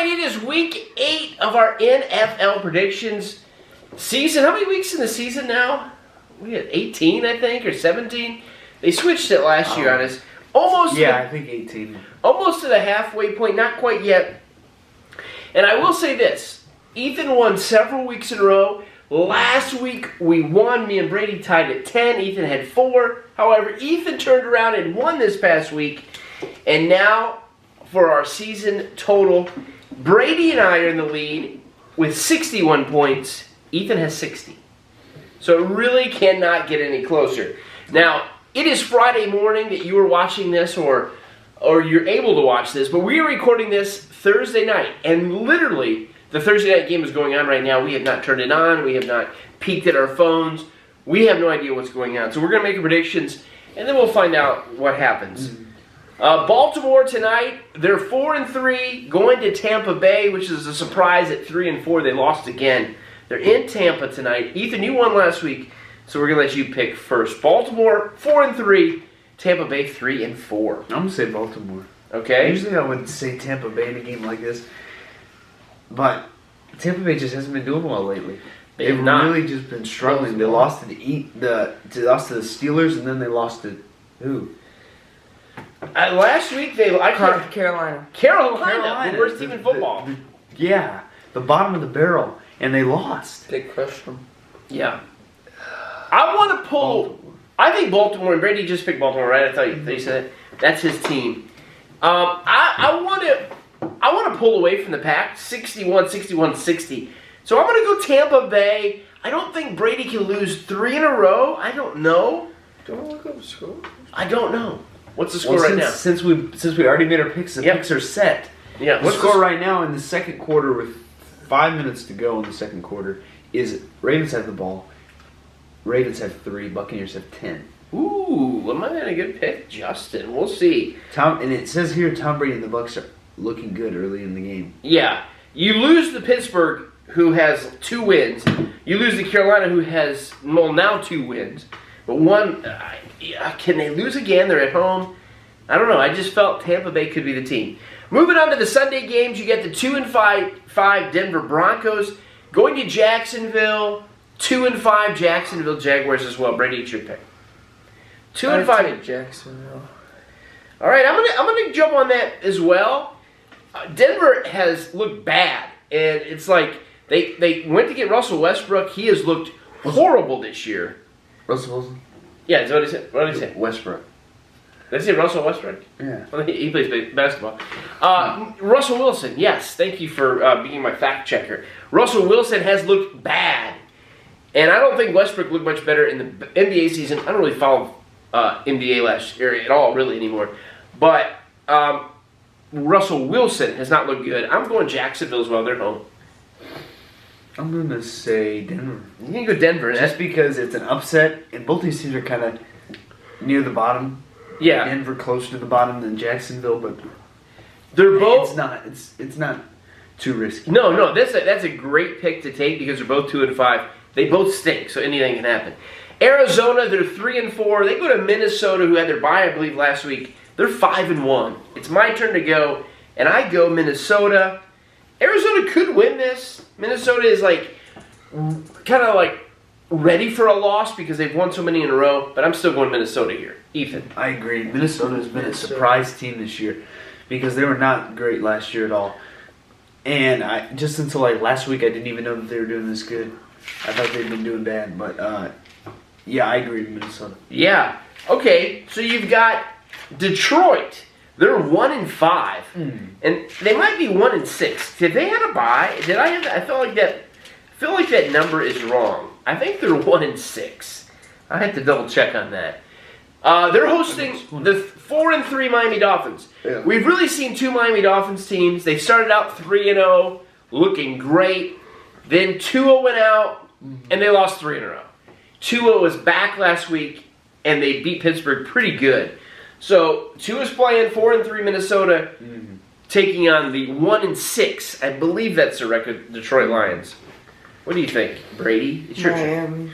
right, it is week 8 of our NFL predictions season. How many weeks in the season now? We had 18, I think, or 17. They switched it last year on us. Almost. Yeah, I think 18. Almost to the halfway point, not quite yet. And I will say this: Ethan won several weeks in a row. Last week we won. Me and Brady tied at 10. Ethan had 4. However, Ethan turned around and won this past week. And now, for our season total, Brady and I are in the lead with 61 points. Ethan has 60. So it really cannot get any closer. Now, it is Friday morning that you are watching this, or you're able to watch this, but we are recording this Thursday night. And literally, the Thursday night game is going on right now. We have not turned it on. We have not peeked at our phones. We have no idea what's going on. So we're going to make predictions, and then we'll find out what happens. Baltimore tonight, they're 4-3, going to Tampa Bay, which is a surprise at 3-4. They lost again. They're in Tampa tonight. Ethan, you won last week, so we're going to let you pick first. Baltimore, 4-3. Tampa Bay, 3-4. I'm going to say Baltimore. Okay. Usually I would say Tampa Bay in a game like this, but Tampa Bay just hasn't been doing well lately. They've really just been struggling. They lost to the Steelers, and then they lost to who? Last week Carolina. Carolina, the worst team in football. The bottom of the barrel, and they lost. They crushed them. Yeah. I want to pull. Baltimore. I think Baltimore, and Brady just picked Baltimore, right? I thought you said that. That's his team. I want to pull away from the pack, 61-60. So I'm going to go Tampa Bay. I don't think Brady can lose 3 in a row. I don't know. Don't look up the score. I don't know. What's the score right now? Since we already made our picks, the picks are set. Yeah. What's the score right now in the second quarter with 5 minutes to go in the second quarter is Ravens have the ball. Ravens have 3. Buccaneers have 10. Ooh, am I in a good pick, Justin? We'll see. And it says here Tom Brady and the Bucs are looking good early in the game. Yeah. You lose to Pittsburgh, who has 2 wins. You lose to Carolina, who has, now 2 wins. But one, can they lose again? They're at home. I don't know. I just felt Tampa Bay could be the team. Moving on to the Sunday games, you get the 2-5 Denver Broncos going to Jacksonville. 2-5 Jacksonville Jaguars as well. Brady, it's your pick. 2-5 Jacksonville. All right, I'm gonna jump on that as well. Denver has looked bad, and it's like they went to get Russell Westbrook. He has looked horrible this year. Russell Wilson? Yeah, that's what he said. What did he say? Westbrook. Did he say Russell Westbrook? Yeah. Well, he plays basketball. Russell Wilson, yes. Thank you for being my fact checker. Russell Wilson has looked bad. And I don't think Westbrook looked much better in the NBA season. I don't really follow NBA last year at all, really, anymore. But Russell Wilson has not looked good. I'm going Jacksonville as well. They're home. I'm going to say Denver. You can go Denver. Just because it's an upset, and both these teams are kind of near the bottom. Yeah. Denver closer to the bottom than Jacksonville, but they're both. It's not too risky. No. That's a great pick to take because they're both 2-5. They both stink, so anything can happen. Arizona, they're 3-4. They go to Minnesota, who had their bye, I believe, last week. They're 5-1. It's my turn to go, and I go Minnesota. Arizona could win this. Minnesota is kind of ready for a loss because they've won so many in a row, but I'm still going Minnesota here. Ethan. I agree. Minnesota has been a surprise team this year because they were not great last year at all. And just until last week, I didn't even know that they were doing this good. I thought they'd been doing bad, but I agree with Minnesota. Yeah. Okay, so you've got Detroit. They're 1-5, and they might be 1-6. Did they have a bye? Did I have? I feel like that number is wrong. I think they're 1-6. I have to double check on that. They're hosting the 4-3 Miami Dolphins. Yeah. We've really seen 2 Miami Dolphins teams. They started out 3-0, looking great. Then Tua went out, and they lost 3 in a row. Tua was back last week, and they beat Pittsburgh pretty good. So Tua's playing 4-3 Minnesota, taking on the 1-6. I believe that's the record, Detroit Lions. What do you think, Brady? It's your turn. Miami.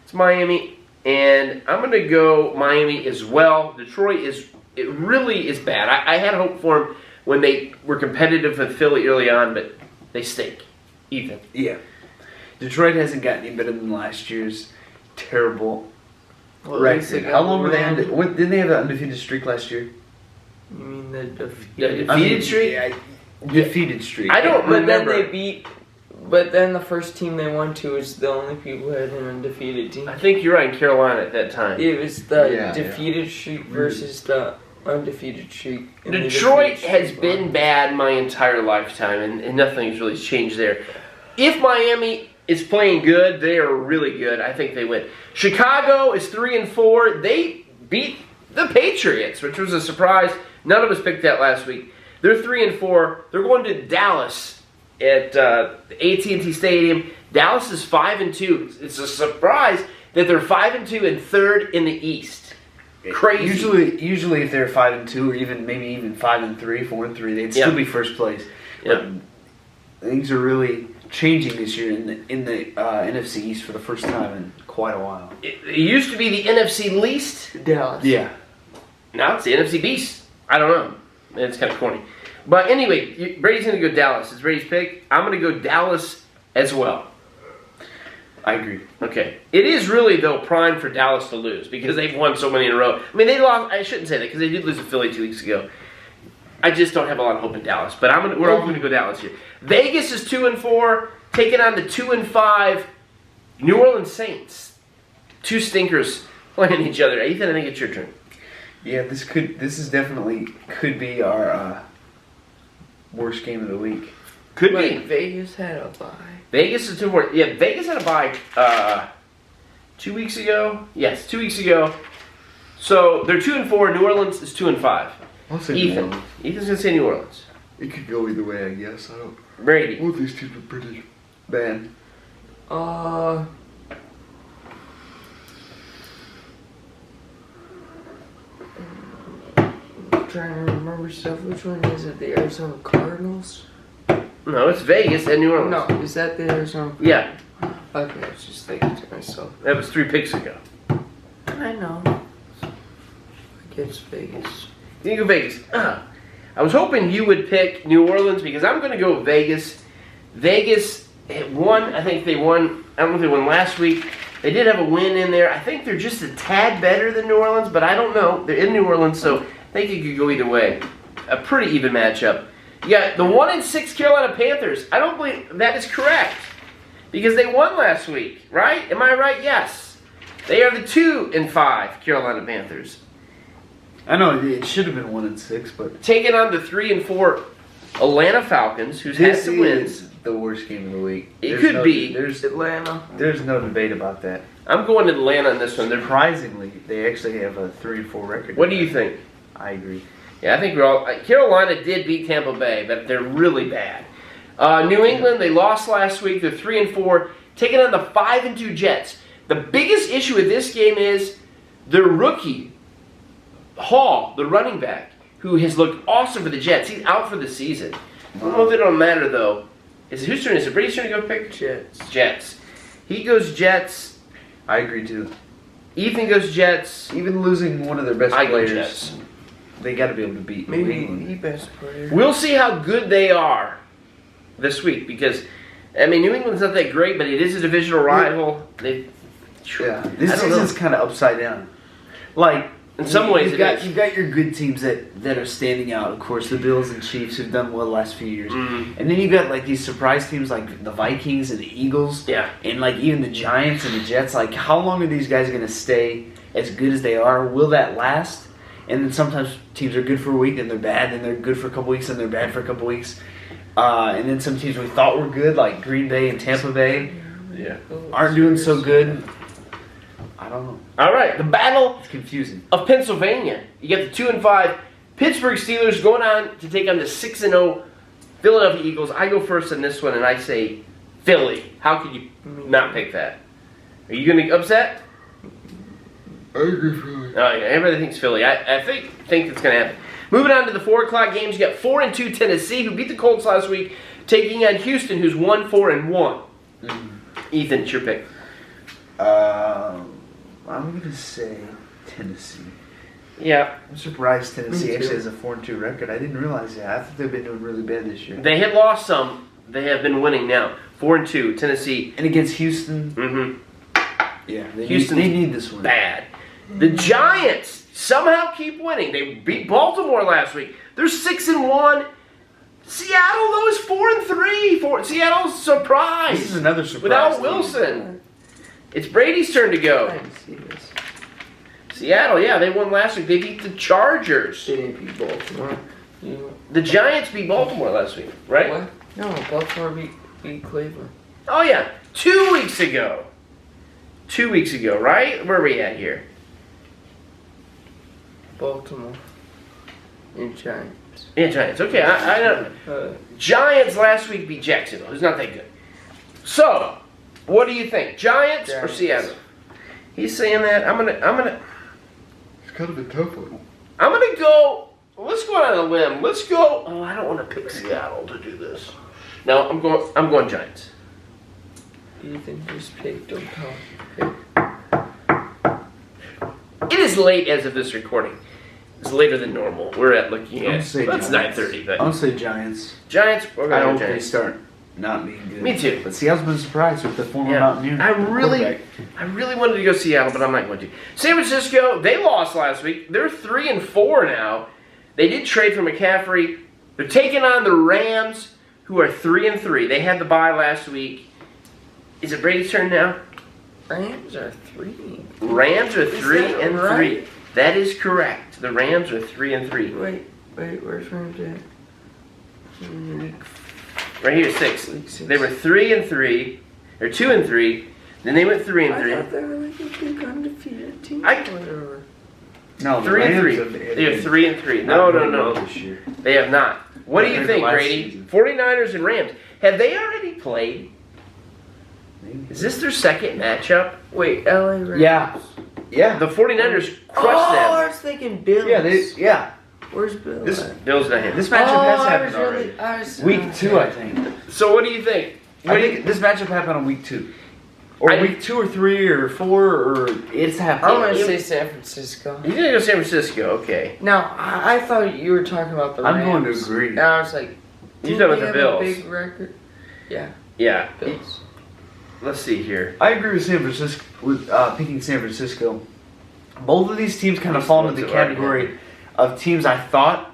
It's Miami, and I'm going to go Miami as well. Detroit really is bad. I had hope for them when they were competitive with Philly early on, but they stink. Ethan. Yeah. Detroit hasn't gotten any better than last year's terrible Well, at least record. they How got long were they one. didn't they have an undefeated streak last year? You mean the Yeah, defeated? defeated streak? Yeah, defeated streak. I don't But then remember. they beat. But then the first team they won to was the only people who had an undefeated team. I think you're right in Carolina at that time. It was the Yeah, defeated streak versus the undefeated streak. And the Detroit defeated has streak been won. bad my entire lifetime, and nothing's really changed there. If Miami is playing good, they are really good. I think they win. Chicago is 3-4. They beat the Patriots, which was a surprise. None of us picked that last week. They're 3-4. They're going to Dallas at AT&T Stadium. Dallas is 5-2. It's a surprise that they're 5-2 and third in the East. Crazy. Usually, if they're 5-2 or even 5-3, 4-3, they'd still Yeah. be first place. Yeah. But things are really changing this year in the NFC East for the first time in quite a while. It used to be the NFC least. Dallas. Yeah. Now it's the NFC beast. I don't know. It's kind of corny. But anyway, Brady's going to go Dallas. It's Brady's pick. I'm going to go Dallas as well. I agree. Okay. It is really, though, prime for Dallas to lose because they've won so many in a row. I mean, they lost. I shouldn't say that because they did lose to Philly 2 weeks ago. I just don't have a lot of hope in Dallas. But we're all going to go Dallas here. Vegas is 2-4, taking on the 2-5 New Orleans Saints. Two stinkers playing each other. Ethan, I think it's your turn. Yeah, this is definitely could be our worst game of the week. Could Wait, be. Vegas had a bye. Vegas is 2-4. Yeah, Vegas had a bye 2 weeks ago. Yes, 2 weeks ago. So they're 2-4. New Orleans is 2-5. I'll say New Ethan. Orleans. Ethan's gonna say New Orleans. It could go either way, I guess. I don't. Brady. Both these teams are pretty bad. I'm trying to remember stuff. Which one is it? The Arizona Cardinals? No, it's Vegas and New Orleans. No, is that the Arizona? Yeah, Okay, I was just thinking to myself. that was 3 picks ago. I know. I guess Vegas. You go Vegas. I was hoping you would pick New Orleans because I'm going to go Vegas. Vegas won. I think they won. I don't know if they won last week. They did have a win in there. I think they're just a tad better than New Orleans, but I don't know. They're in New Orleans, so I think it could go either way. A pretty even matchup. Yeah, the 1-6 Carolina Panthers. I don't believe that is correct because they won last week, right? Am I right? Yes. They are the 2-5 Carolina Panthers. I know it should have been 1-6, but Taking on the 3-4 Atlanta Falcons, who's had this some wins. is the worst game of the week. It could be. There's Atlanta. no debate about that. I'm going Atlanta on this one. Surprisingly, they actually have a 3-4 record. What do you think? I agree. Yeah, I think we're all. Carolina did beat Tampa Bay, but they're really bad. New England, they lost last week. They're 3-4, taking on the 5-2 Jets. The biggest issue with this game is their rookie Hall, the running back, who has looked awesome for the Jets. He's out for the season. I don't know if it don't matter though. Whose turn is it? Brady's turn to go pick Jets. Jets. He goes Jets. I agree too. Ethan goes Jets. Even losing one of their best I go players, Jets. they got to be able to beat New Maybe England. the best player. We'll see how good they are this week because, I mean, New England's not that great, but it is a divisional rival. Yeah, this I don't know. season's kind of upside down. Like In some ways, you've got it is. you've got your good teams that are standing out. Of course, the Bills and Chiefs have done well the last few years, Mhm. and then you got like these surprise teams like the Vikings and the Eagles, Yeah. and like even the Giants and the Jets. Like, how long are these guys going to stay as good as they are? Will that last? And then sometimes teams are good for a week and they're bad, and they're good for a couple weeks and they're bad for a couple weeks. And then some teams we thought were good, like Green Bay and Tampa Bay, Yeah. aren't doing so good. I don't know. All right, the Battle It's confusing. of Pennsylvania. You get the 2-5 Pittsburgh Steelers going on to take on the 6-0 Philadelphia Eagles. I go first in this one, and I say Philly. How could you not pick that? Are you going to upset? I agree, Philly. Oh, yeah, everybody thinks Philly. I think it's going to happen. Moving on to the 4 o'clock games, you got 4-2 Tennessee, who beat the Colts last week, taking on Houston, who's 1-4-1. Ethan, it's your pick. I'm gonna say Tennessee. Yeah, I'm surprised Tennessee Me too. actually has a 4-2 record. I didn't realize that. I thought they've been doing really bad this year. they had lost some. They have been winning now. 4-2. Tennessee. And against Houston, Mm-hmm. yeah, Houston's they need this one. Bad. The Giants somehow keep winning. They beat Baltimore last week. They're 6-1. Seattle though is 4-3. Seattle's surprise. This is another surprise. Without team. Wilson. It's Brady's turn to I go. didn't see this. Seattle, yeah, they won last week. They beat the Chargers. They didn't beat Baltimore. You, The Giants beat Baltimore last week, right? What? No, Baltimore beat Cleveland. Oh yeah, 2 weeks ago. 2 weeks ago, right? Where are we at here? Baltimore. And Giants. Yeah, Giants. Okay, I know. Giants last week beat Jacksonville. Who's not that good. So, what do you think? Giants or Giants. Seattle? He's saying that. I'm gonna It's kind of a tough one. go. Let's go out on a limb. Let's go. Oh, I don't want to pick Seattle to do this. No, I'm going Giants. Do you think just pick? Don't tell. It is late as of this recording. It's later than normal. We're looking I'm at. gonna say It's Giants. 9:30, but I'm gonna say Giants. Giants. We're I going hope to they Giants. start not being good. Me too. But Seattle's been surprised with the former Yeah. Mountaineer. I really quarterback. wanted to go Seattle, but I'm not going to. San Francisco, they lost last week. They're 3-4 now. They did trade for McCaffrey. They're taking on the Rams, who are 3-3. They had the bye last week. Is it Brady's turn now? Rams are 3. Rams are Is that 3-3. right? That is correct. The Rams are 3-3. Wait, where's Rams at? Right here, 6. Week 6. They were 3-3, or 2-3. Then they went I 3-3. thought they were like a big undefeated team I- or whatever. No, the 3-3. Rams have They are been 3-3. not No, doing no, well no. this year. They have not. What do you Compared to think, last Brady? season. 49ers and Rams. Have they already played? Maybe. Is this their second matchup? Wait, LA Rams. Yeah. Yeah. The 49ers crushed I them. was thinking Bills. Yeah. Where's Bill? This- at? Bill's not here. This matchup has I happened was already. I was, Week 2, I think. So what do you think? I think this matchup happened on week 2. Or I- week 2 or 3 or 4 or it's I'm happened. gonna you- say San Francisco. You're gonna go San Francisco, okay. Now, I thought you were talking about the Rams. I'm going to agree. And I was like, You're didn't talking about they the have Bills. a big record? Yeah, Yeah. Bills. Let's see here. I agree with San Francisco with picking San Francisco. Both of these teams kind of fall into the category of teams I thought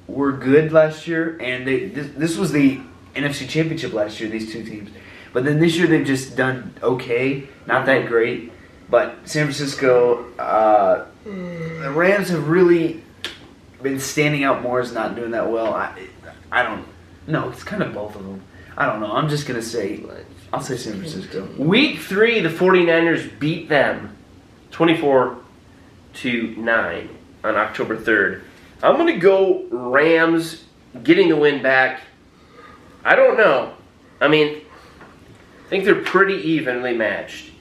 were good last year, and this was the NFC Championship last year. These two teams, but then this year they've just done okay, not that great. But San Francisco, the Rams have really been standing out more as not doing that well. I don't know. It's kind of both of them. I don't know. I'm just gonna say I'll say San Francisco. Week 3, the 49ers beat them 24-9 on October 3rd. I'm going to go Rams getting the win back. I don't know. I mean, I think they're pretty evenly matched.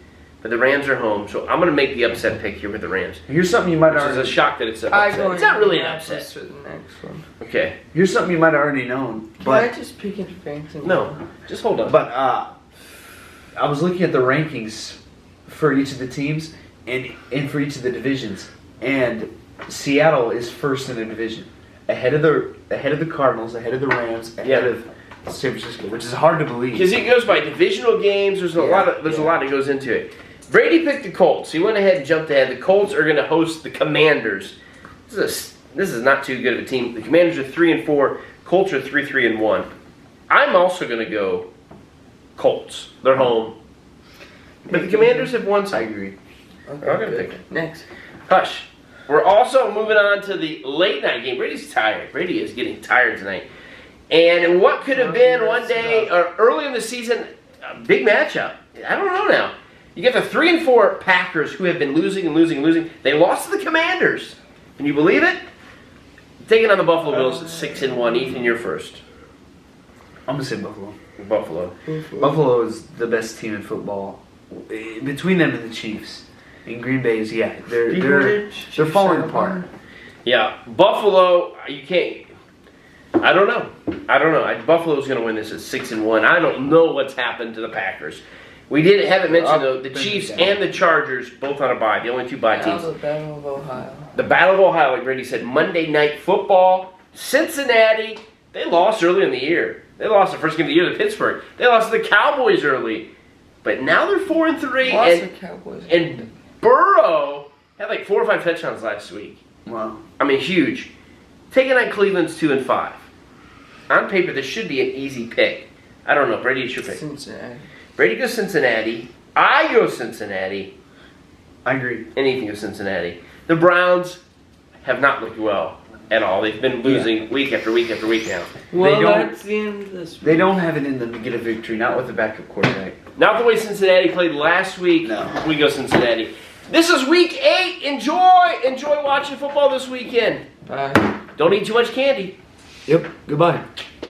But the Rams are home, so I'm going to make the upset pick here with the Rams. Here's something you might Which is a already. shock that it's an I upset. go It's not really an Indianapolis upset. for the next one. Okay. Here's something you might have already known, Can I but just pick advance? No, just hold on. I was looking at the rankings for each of the teams and for each of the divisions, and Seattle is first in the division, ahead of the Cardinals, ahead of the Rams, ahead of San Francisco, which is hard to believe. Because it goes by divisional games. There's a lot that goes into it. Brady picked the Colts. He went ahead and jumped ahead. The Colts are going to host the Commanders. This is not too good of a team. The Commanders are 3-4. Colts are 3-1. I'm also going to go Colts. They're home. But the Commanders have won I some. agree. Okay, I'm gonna good. pick Next. Hush. We're also moving on to the late night game. Brady's tired. Brady is getting tired tonight. And what could have been one day or early in the season a big matchup? I don't know now. You get the 3-4 Packers who have been losing and losing and losing. They lost to the Commanders. Can you believe it? Taking on the Buffalo Bills at 6-1. Ethan, you're first. I'm gonna say Buffalo. Buffalo. Buffalo is the best team in football. Between them and the Chiefs, and Green Bay is they're falling apart. Yeah, Buffalo. You can't. I don't know. Buffalo's going to win this at 6-1. I don't know what's happened to the Packers. We haven't mentioned though the Up and Chiefs down. and the Chargers both on a bye. The only two bye That teams. was the Battle of Ohio. The Battle of Ohio, like Brady said, Monday Night Football. Cincinnati, they lost early in the year. They lost the first game of the year to Pittsburgh. They lost to the Cowboys early. But now they're 4-3. Lost the Cowboys. And Burrow had like 4 or 5 touchdowns last week. Wow. I mean, huge. Taking on Cleveland's 2-5. On paper, this should be an easy pick. I don't know. Brady, it's your pick. Cincinnati. Brady goes Cincinnati. I go Cincinnati. I agree. And Ethan goes Cincinnati. The Browns have not looked well at all. They've been losing week after week after week now. Well, don't- that's the end of this. They don't have it in them to get a victory, not with the backup quarterback. Not the way Cincinnati played last week. No. We go Cincinnati. This is week 8. Enjoy watching football this weekend. Bye. Don't eat too much candy. Yep. Goodbye.